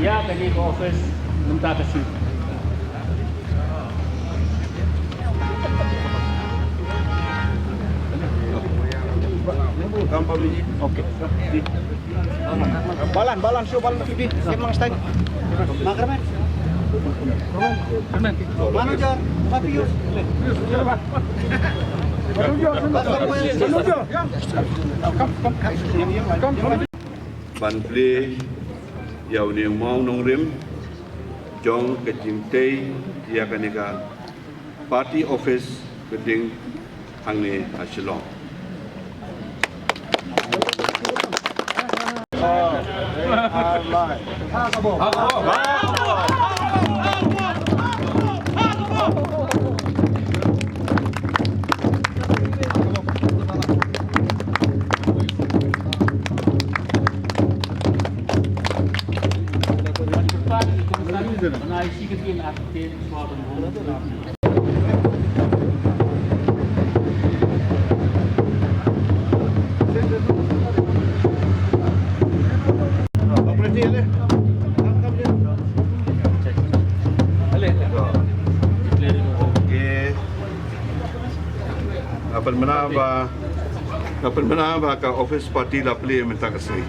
Ya, tadi ke office minta kasih. Okey. Balan show balan TV. Memang style. Makan. Mana jar? Mafius. Ban plie yau ni mau nong rim jong ke jingtei ya kanika party office geding hangne asilong. Menaiki ketin aktif suatu Kapan menambah ke office party la plie minta kasih.